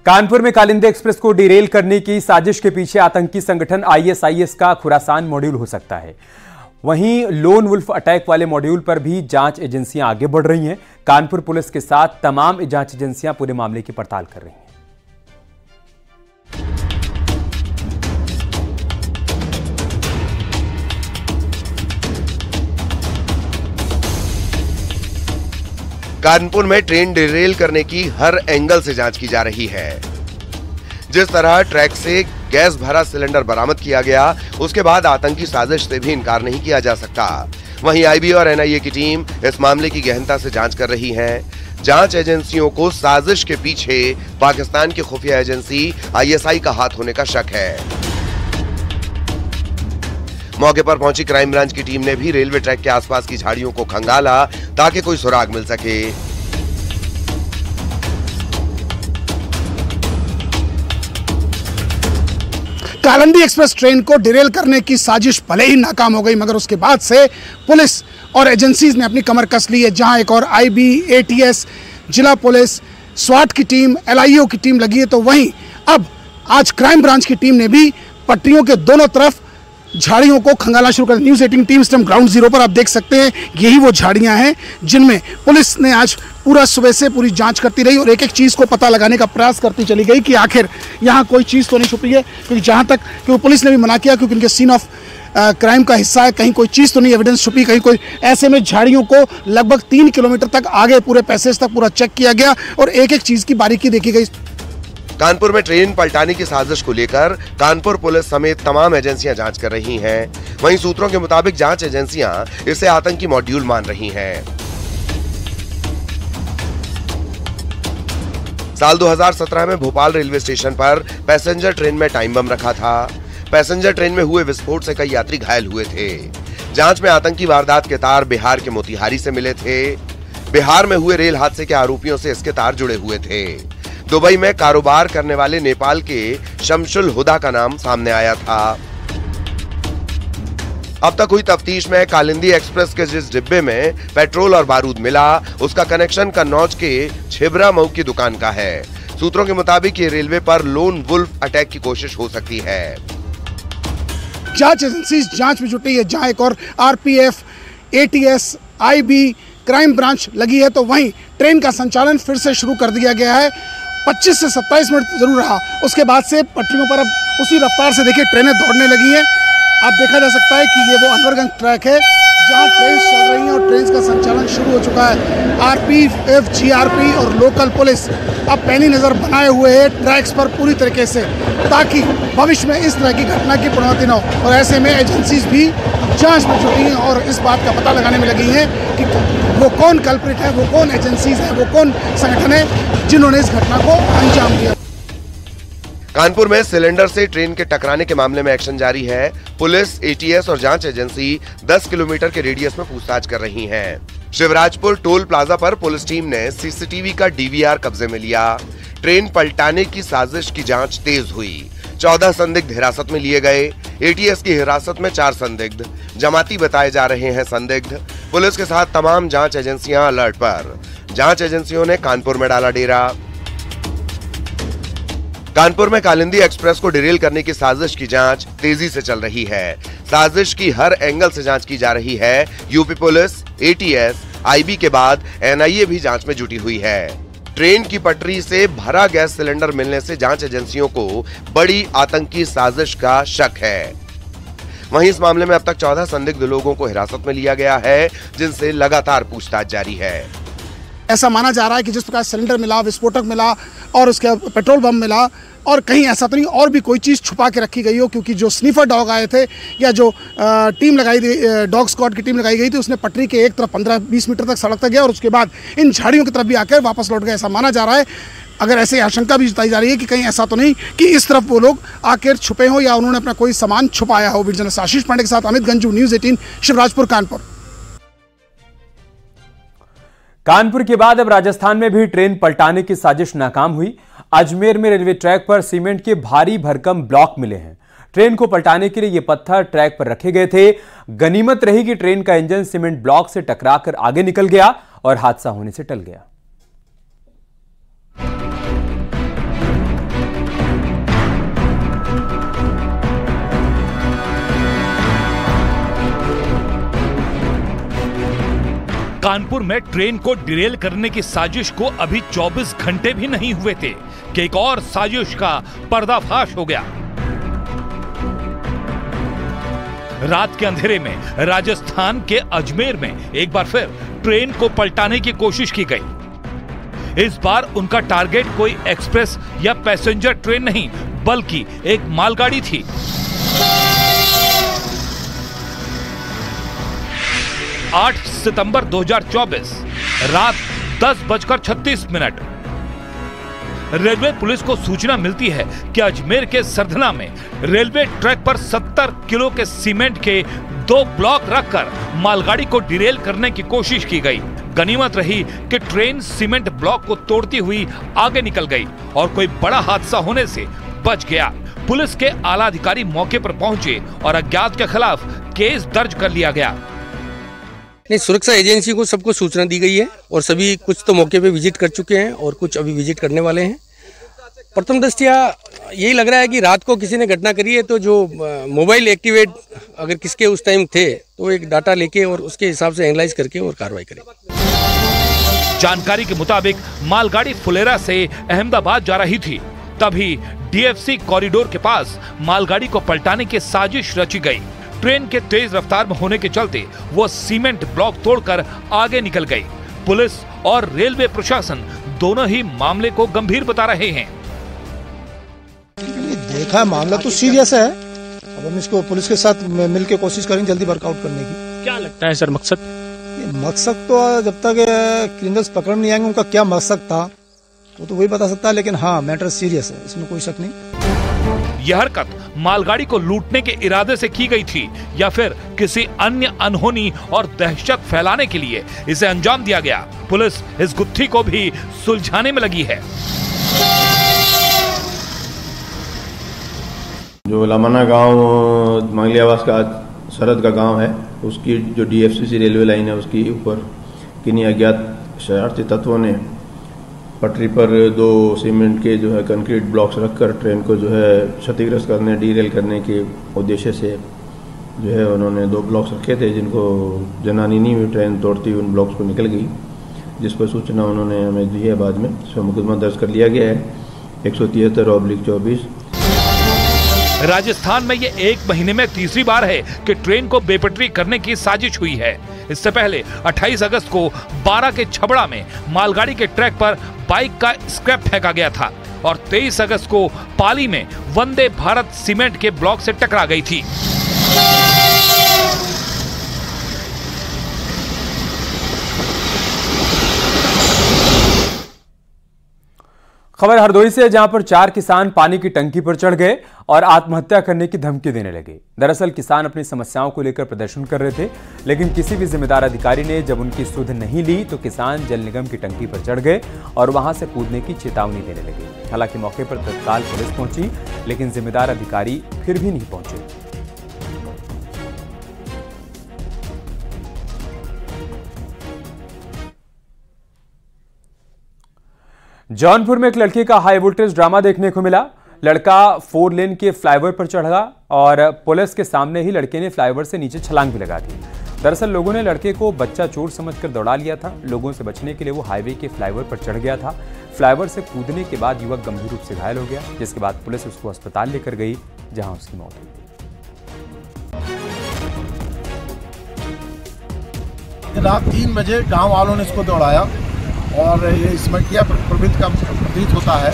कानपुर में कालिंदी एक्सप्रेस को डिरेल करने की साजिश के पीछे आतंकी संगठन आईएसआईएस का खुरासान मॉड्यूल हो सकता है। वहीं लोन वुल्फ अटैक वाले मॉड्यूल पर भी जांच एजेंसियां आगे बढ़ रही हैं। कानपुर पुलिस के साथ तमाम जांच एजेंसियां पूरे मामले की पड़ताल कर रही हैं। कानपुर में ट्रेन डिरेल करने की हर एंगल से जांच की जा रही है। जिस तरह ट्रैक से गैस भरा सिलेंडर बरामद किया गया, उसके बाद आतंकी साजिश से भी इनकार नहीं किया जा सकता। वहीं आईबी और एनआईए की टीम इस मामले की गहनता से जांच कर रही है। जांच एजेंसियों को साजिश के पीछे पाकिस्तान की खुफिया एजेंसी आईएसआई का हाथ होने का शक है। मौके पर पहुंची क्राइम ब्रांच की टीम ने भी रेलवे ट्रैक के आसपास की झाड़ियों को खंगाला ताकि कोई सुराग मिल सके। कालिंदी एक्सप्रेस ट्रेन को डिरेल करने की साजिश भले ही नाकाम हो गई, मगर उसके बाद से पुलिस और एजेंसीज ने अपनी कमर कस ली है। जहां एक और आईबी, एटीएस, जिला पुलिस, स्वाट की टीम, एलआईओ की टीम लगी है, तो वहीं अब आज क्राइम ब्रांच की टीम ने भी पटरियों के दोनों तरफ झाड़ियों को खंगालना शुरू कर। न्यूज़ 18 टीम इस टाइम ग्राउंड जीरो पर आप देख सकते हैं, यही वो झाड़ियां हैं जिनमें पुलिस ने आज पूरा सुबह से पूरी जांच करती रही और एक एक चीज़ को पता लगाने का प्रयास करती चली गई कि आखिर यहाँ कोई चीज़ तो नहीं छुपी है। क्योंकि जहाँ तक क्योंकि पुलिस ने भी मना किया, क्योंकि उनके सीन ऑफ क्राइम का हिस्सा है, कहीं कोई चीज़ तो नहीं एविडेंस छुपी, कहीं कोई। ऐसे में झाड़ियों को लगभग 3 किलोमीटर तक आगे पूरे पैसेज तक पूरा चेक किया गया और एक एक चीज़ की बारीकी देखी गई। कानपुर में ट्रेन पलटाने की साजिश को लेकर कानपुर पुलिस समेत तमाम एजेंसियां जांच कर रही हैं। वहीं सूत्रों के मुताबिक जांच एजेंसियां इसे आतंकी मॉड्यूल मान रही हैं। साल 2017 में भोपाल रेलवे स्टेशन पर पैसेंजर ट्रेन में टाइम बम रखा था। पैसेंजर ट्रेन में हुए विस्फोट से कई यात्री घायल हुए थे। जांच में आतंकी वारदात के तार बिहार के मोतिहारी से मिले थे। बिहार में हुए रेल हादसे के आरोपियों से इसके तार जुड़े हुए थे। दुबई में कारोबार करने वाले नेपाल के शमशुल हुदा का नाम सामने आया था। अब तक हुई तफ्तीश में कालिंदी एक्सप्रेस के जिस डिब्बे में पेट्रोल और बारूद मिला, उसका कनेक्शन कन्नौज के छिबरा मऊ की दुकान का है। सूत्रों के मुताबिक ये रेलवे पर लोन वुल्फ अटैक की कोशिश हो सकती है। जांच एजेंसी जांच में जुटी है। जहां एक और RPF, ATS, IB, crime branch लगी है, तो वहीं ट्रेन का संचालन फिर से शुरू कर दिया गया है। 25 से 27 मिनट जरूर रहा, उसके बाद से पटरियों पर अब उसी रफ्तार से देखिए ट्रेनें दौड़ने लगी हैं। अब देखा जा सकता है कि ये वो अनवरगंज ट्रैक है जहां ट्रेन चल रही हैं और ट्रेन का संचालन शुरू हो चुका है। आरपीएफ, जीआरपी और लोकल पुलिस अब पैनी नज़र बनाए हुए है ट्रैक्स पर पूरी तरीके से, ताकि भविष्य में इस तरह की घटना की पुनरावृत्ति न हो। और ऐसे में एजेंसीज भी जांच में जुटी हैं और इस बात का पता लगाने में लगी हैं कि वो कौन कल्प्रिट है, वो कौन एजेंसीज है, वो कौन संगठन है जिन्होंने इस घटना को अंजाम दिया। कानपुर में सिलेंडर से ट्रेन के टकराने के मामले में एक्शन जारी है। पुलिस, एटीएस और जांच एजेंसी 10 किलोमीटर के रेडियस में पूछताछ कर रही हैं। शिवराजपुर टोल प्लाजा पर पुलिस टीम ने सीसीटीवी का डीवीआर कब्जे में लिया। ट्रेन पलटाने की साजिश की जांच तेज हुई। 14 संदिग्ध हिरासत में लिए गए। एटीएस की हिरासत में 4 संदिग्ध जमाती बताए जा रहे हैं। संदिग्ध पुलिस के साथ तमाम जांच एजेंसियां अलर्ट पर। जांच एजेंसियों ने कानपुर में डाला डेरा। कानपुर में कालिंदी एक्सप्रेस को डिरेल करने की साजिश की जांच तेजी से चल रही है। साजिश की हर एंगल से जांच की जा रही है। यूपी पुलिस, एटीएस, आईबी के बाद एनआईए भी जांच में जुटी हुई है। ट्रेन की पटरी से भरा गैस सिलेंडर मिलने से जांच एजेंसियों को बड़ी आतंकी साजिश का शक है। वहीं इस मामले में अब तक 14 संदिग्ध लोगों को हिरासत में लिया गया है, जिनसे लगातार पूछताछ जारी है। ऐसा माना जा रहा है कि जिस प्रकार सिलेंडर मिला, विस्फोटक मिला और उसके पेट्रोल बम मिला, और कहीं ऐसा तो नहीं और भी कोई चीज़ छुपा के रखी गई हो, क्योंकि जो स्नीफर डॉग आए थे या जो टीम लगाई गई, डॉग स्क्वाड की टीम लगाई गई थी, उसने पटरी के एक तरफ 15-20 मीटर तक सड़क तक गया और उसके बाद इन झाड़ियों की तरफ भी आकर वापस लौट गया, ऐसा माना जा रहा है। अगर ऐसे आशंका भी जताई जा रही है कि कहीं ऐसा तो नहीं कि इस तरफ वो लोग आकर छुपे हों या उन्होंने अपना कोई सामान छुपाया हो। वीडियो आशीष पांडे के साथ अमित गंजू, न्यूज़ 18, शिवराजपुर, कानपुर। कानपुर के बाद अब राजस्थान में भी ट्रेन पलटाने की साजिश नाकाम हुई। अजमेर में रेलवे ट्रैक पर सीमेंट के भारी भरकम ब्लॉक मिले हैं। ट्रेन को पलटाने के लिए ये पत्थर ट्रैक पर रखे गए थे। गनीमत रही कि ट्रेन का इंजन सीमेंट ब्लॉक से टकराकर आगे निकल गया और हादसा होने से टल गया। कानपुर में ट्रेन को डिरेल करने की साजिश को अभी 24 घंटे भी नहीं हुए थे कि एक और साजिश का पर्दाफाश हो गया। रात के अंधेरे में राजस्थान के अजमेर में एक बार फिर ट्रेन को पलटाने की कोशिश की गई। इस बार उनका टारगेट कोई एक्सप्रेस या पैसेंजर ट्रेन नहीं बल्कि एक मालगाड़ी थी। आठ सितंबर 2024 रात 10:36 रेलवे पुलिस को सूचना मिलती है कि अजमेर के सरधना में रेलवे ट्रैक पर 70 किलो के सीमेंट के 2 ब्लॉक रखकर मालगाड़ी को डिरेल करने की कोशिश की गई। गनीमत रही कि ट्रेन सीमेंट ब्लॉक को तोड़ती हुई आगे निकल गई और कोई बड़ा हादसा होने से बच गया। पुलिस के आला अधिकारी मौके पर पहुंचे और अज्ञात के खिलाफ केस दर्ज कर लिया गया। नहीं, सुरक्षा एजेंसी को सबको सूचना दी गई है और सभी कुछ तो मौके पे विजिट कर चुके हैं और कुछ अभी विजिट करने वाले हैं। प्रथम दृष्टया यही लग रहा है कि रात को किसी ने घटना करी है, तो जो मोबाइल एक्टिवेट अगर किसके उस टाइम थे तो एक डाटा लेके और उसके हिसाब से एनालाइज करके और कार्रवाई करें। जानकारी के मुताबिक मालगाड़ी फुलेरा से अहमदाबाद जा रही थी, तभी डीएफसी कॉरिडोर के पास मालगाड़ी को पलटाने की साजिश रची गई। ट्रेन के तेज रफ्तार में होने के चलते वो सीमेंट ब्लॉक तोड़कर आगे निकल गई। पुलिस और रेलवे प्रशासन दोनों ही मामले को गंभीर बता रहे हैं। देखा मामला तो सीरियस है, अब हम इसको पुलिस के साथ मिलकर कोशिश करेंगे जल्दी वर्कआउट करने की। क्या लगता है सर मकसद? मकसद तो जब तक क्रिमिनल्स पकड़ नहीं आएंगे उनका क्या मकसद था वो तो वही बता सकता है, लेकिन हाँ मैटर सीरियस है, इसमें कोई शक नहीं। यह हरकत मालगाड़ी को लूटने के इरादे से की गई थी या फिर किसी अन्य अनहोनी और दहशत फैलाने के लिए इसे अंजाम दिया गया। पुलिस इस गुत्थी को भी सुलझाने में लगी है। जो लमाना गांव मंगलियावास का सरहद का गांव है, उसकी जो डीएफसीसी रेलवे लाइन है उसकी ऊपर किन्हीं अज्ञात शरारती तत्वों ने पटरी पर 2 सीमेंट के जो है कंक्रीट ब्लॉक्स रखकर ट्रेन को जो है क्षतिग्रस्त करने, डीरेल करने के उद्देश्य से जो है उन्होंने 2 ब्लॉक्स रखे थे, जिनको जनानी नहीं हुई, ट्रेन तोड़ती हुई उन ब्लॉक्स को निकल गई, जिस पर सूचना उन्होंने हमें दी है। बाद में इस पर मुकदमा दर्ज कर लिया गया है 173/24। राजस्थान में ये 1 महीने में तीसरी बार है कि ट्रेन को बेपटरी करने की साजिश हुई है। इससे पहले 28 अगस्त को 12 के छबड़ा में मालगाड़ी के ट्रैक पर बाइक का स्क्रैप फेंका गया था और 23 अगस्त को पाली में वंदे भारत सीमेंट के ब्लॉक से टकरा गई थी। खबर हरदोई से, जहां पर 4 किसान पानी की टंकी पर चढ़ गए और आत्महत्या करने की धमकी देने लगे। दरअसल किसान अपनी समस्याओं को लेकर प्रदर्शन कर रहे थे, लेकिन किसी भी जिम्मेदार अधिकारी ने जब उनकी सुध नहीं ली तो किसान जल निगम की टंकी पर चढ़ गए और वहां से कूदने की चेतावनी देने लगे। हालांकि मौके पर तत्काल पुलिस पहुंची, लेकिन जिम्मेदार अधिकारी फिर भी नहीं पहुंचे। जौनपुर में एक लड़के का हाई वोल्टेज ड्रामा देखने को मिला। लड़का 4 लेन के फ्लाईओवर पर चढ़ा और पुलिस के सामने ही लड़के ने फ्लाईओवर से नीचे छलांग भी लगा दी। दरअसल लोगों ने लड़के को बच्चा चोर समझकर दौड़ा लिया था। लोगों से बचने के लिए वो हाईवे के फ्लाईओवर पर चढ़ गया था। फ्लाईओवर से कूदने के बाद युवक गंभीर रूप से घायल हो गया, जिसके बाद पुलिस उसको अस्पताल लेकर गई, जहां उसकी मौत हो गई। रात 3 बजे गाँव वालों ने इसको दौड़ाया और ये स्मटिया प्रवृत्ति का प्रतीत होता है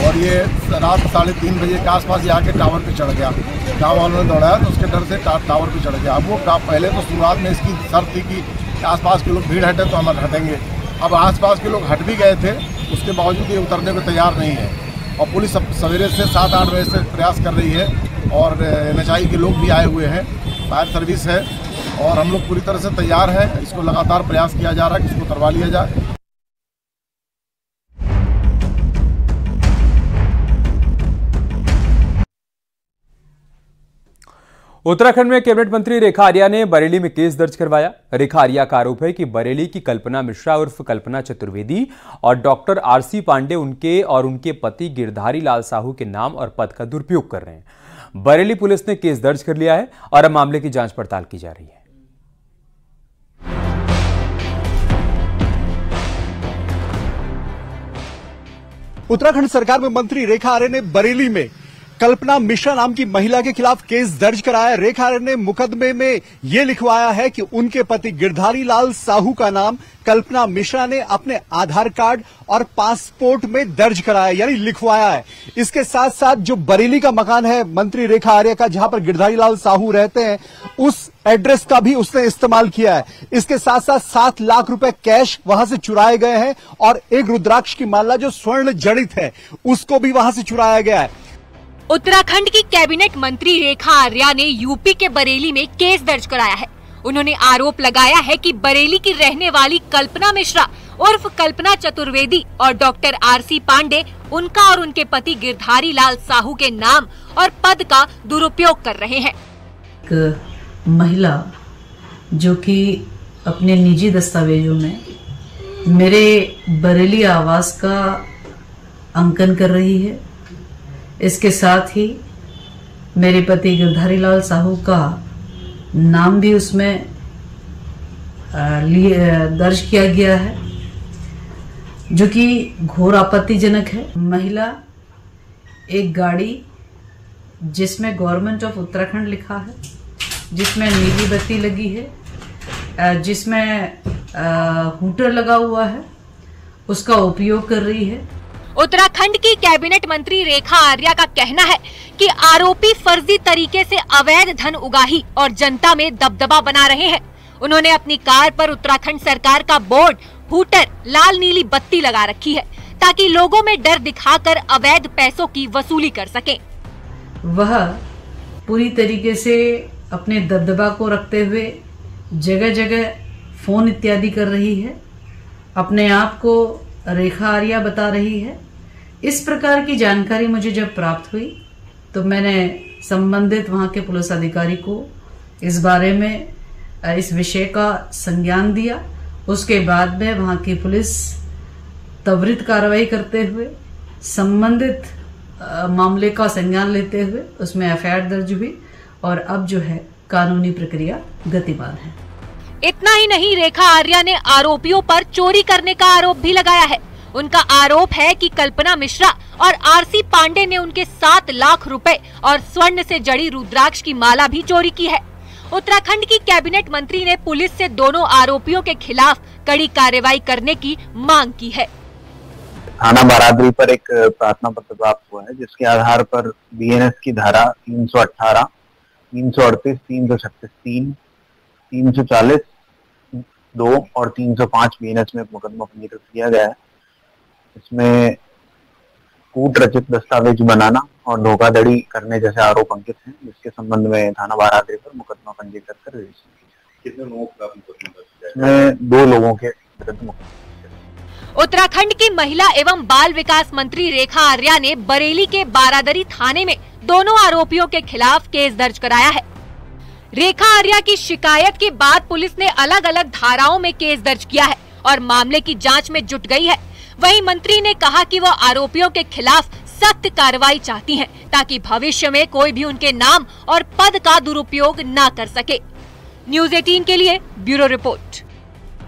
और ये रात 3:30 बजे के आसपास ये आके टावर पे चढ़ गया। गाँव वालों ने दौड़ाया तो उसके डर से टावर पे चढ़ गया। अब वो पहले तो शुरुआत में इसकी शर्त थी कि आसपास के लोग भीड़ हटे तो हम हटेंगे। अब आसपास के लोग हट भी गए थे, उसके बावजूद ये उतरने को तैयार नहीं है और पुलिस अब सवेरे से 7-8 बजे से प्रयास कर रही है और NHI के लोग भी आए हुए हैं, फायर सर्विस है और हम लोग पूरी तरह से तैयार है। इसको लगातार प्रयास किया जा रहा है कि इसको उतरवा लिया जाए। उत्तराखंड में कैबिनेट मंत्री रेखा आर्या ने बरेली में केस दर्ज करवाया। रेखा आर्या का आरोप है कि बरेली की कल्पना मिश्रा उर्फ कल्पना चतुर्वेदी और डॉक्टर RC पांडे उनके और उनके पति गिरधारी लाल साहू के नाम और पद का दुरुपयोग कर रहे हैं। बरेली पुलिस ने केस दर्ज कर लिया है और अब मामले की जांच पड़ताल की जा रही है। उत्तराखंड सरकार में मंत्री रेखा आर्य ने बरेली में कल्पना मिश्रा नाम की महिला के खिलाफ केस दर्ज कराया। रेखा आर्य ने मुकदमे में ये लिखवाया है कि उनके पति गिरधारी लाल साहू का नाम कल्पना मिश्रा ने अपने आधार कार्ड और पासपोर्ट में दर्ज कराया, यानी लिखवाया है। इसके साथ साथ जो बरेली का मकान है मंत्री रेखा आर्य का, जहां पर गिरधारी लाल साहू रहते हैं, उस एड्रेस का भी उसने इस्तेमाल किया है। इसके साथ साथ 7 लाख रुपए कैश वहां से चुराए गए हैं और एक रुद्राक्ष की माला जो स्वर्ण जड़ित है उसको भी वहां से चुराया गया है। उत्तराखंड की कैबिनेट मंत्री रेखा आर्या ने यूपी के बरेली में केस दर्ज कराया है। उन्होंने आरोप लगाया है कि बरेली की रहने वाली कल्पना मिश्रा उर्फ कल्पना चतुर्वेदी और डॉक्टर आरसी पांडे उनका और उनके पति गिरधारी लाल साहू के नाम और पद का दुरुपयोग कर रहे हैं। एक महिला जो कि अपने निजी दस्तावेजों में मेरे बरेली आवास का अंकन कर रही है, इसके साथ ही मेरे पति गिरधारी लाल साहू का नाम भी उसमें दर्ज किया गया है, जो कि घोर आपत्तिजनक है। महिला एक गाड़ी जिसमें गवर्नमेंट ऑफ उत्तराखंड लिखा है, जिसमें नीली बत्ती लगी है, जिसमें हूटर लगा हुआ है, उसका उपयोग कर रही है। उत्तराखंड की कैबिनेट मंत्री रेखा आर्या का कहना है कि आरोपी फर्जी तरीके से अवैध धन उगाही और जनता में दबदबा बना रहे हैं। उन्होंने अपनी कार पर उत्तराखंड सरकार का बोर्ड, हूटर, लाल नीली बत्ती लगा रखी है ताकि लोगों में डर दिखाकर अवैध पैसों की वसूली कर सके। वह पूरी तरीके से अपने दबदबा को रखते हुए जगह जगह फोन इत्यादि कर रही है, अपने आप को रेखा आर्या बता रही है। इस प्रकार की जानकारी मुझे जब प्राप्त हुई तो मैंने संबंधित वहां के पुलिस अधिकारी को इस बारे में इस विषय का संज्ञान दिया। उसके बाद में वहां की पुलिस त्वरित कार्रवाई करते हुए संबंधित मामले का संज्ञान लेते हुए उसमें एफआईआर दर्ज हुई और अब जो है कानूनी प्रक्रिया गतिमान है। इतना ही नहीं, रेखा आर्या ने आरोपियों पर चोरी करने का आरोप भी लगाया है। उनका आरोप है कि कल्पना मिश्रा और आरसी पांडे ने उनके 7 लाख रुपए और स्वर्ण से जड़ी रुद्राक्ष की माला भी चोरी की है। उत्तराखंड की कैबिनेट मंत्री ने पुलिस से दोनों आरोपियों के खिलाफ कड़ी कार्रवाई करने की मांग की है। थाना बारादरी पर एक प्रार्थना पत्र प्राप्त हुआ है, जिसके आधार पर बीएनएस की धारा 318, 338, 336, 3, 340, 2 और 305 बीएनएस में मुकदमा पंजीकृत किया गया है। इसमें कूट रचित दस्तावेज बनाना और धोखाधड़ी करने जैसे आरोप अंकित हैं, जिसके संबंध में थाना बारादरी पर मुकदमा पंजीकृत कर रजिस्टर किया। कितने लोगों का मुकदमा दर्ज किया है? इसमें 2 लोगों के विरुद्ध मुकदमा। उत्तराखंड की महिला एवं बाल विकास मंत्री रेखा आर्या ने बरेली के बारादरी थाने में दोनों आरोपियों के खिलाफ केस दर्ज कराया है। रेखा आर्या की शिकायत के बाद पुलिस ने अलग अलग धाराओं में केस दर्ज किया है और मामले की जांच में जुट गई है। वहीं मंत्री ने कहा कि वो आरोपियों के खिलाफ सख्त कार्रवाई चाहती हैं, ताकि भविष्य में कोई भी उनके नाम और पद का दुरुपयोग न कर सके। न्यूज़ 18 के लिए ब्यूरो रिपोर्ट।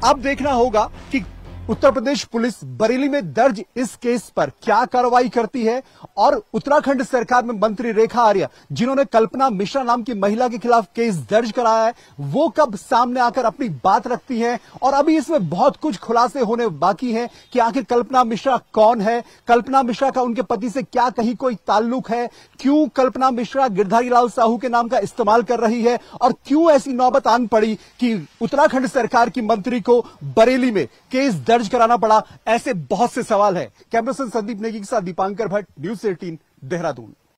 अब देखना होगा कि उत्तर प्रदेश पुलिस बरेली में दर्ज इस केस पर क्या कार्रवाई करती है और उत्तराखंड सरकार में मंत्री रेखा आर्या, जिन्होंने कल्पना मिश्रा नाम की महिला के खिलाफ केस दर्ज कराया है, वो कब सामने आकर अपनी बात रखती हैं। और अभी इसमें बहुत कुछ खुलासे होने बाकी हैं कि आखिर कल्पना मिश्रा कौन है, कल्पना मिश्रा का उनके पति से क्या कहीं कोई ताल्लुक है, क्यों कल्पना मिश्रा गिरधारी लाल साहू के नाम का इस्तेमाल कर रही है और क्यों ऐसी नौबत आन पड़ी कि उत्तराखंड सरकार की मंत्री को बरेली में केस दर्ज कराना पड़ा। ऐसे बहुत से सवाल हैं। कैमरा पर्सन संदीप नेगी के साथ दीपांकर भट्ट, न्यूज़ 18 देहरादून।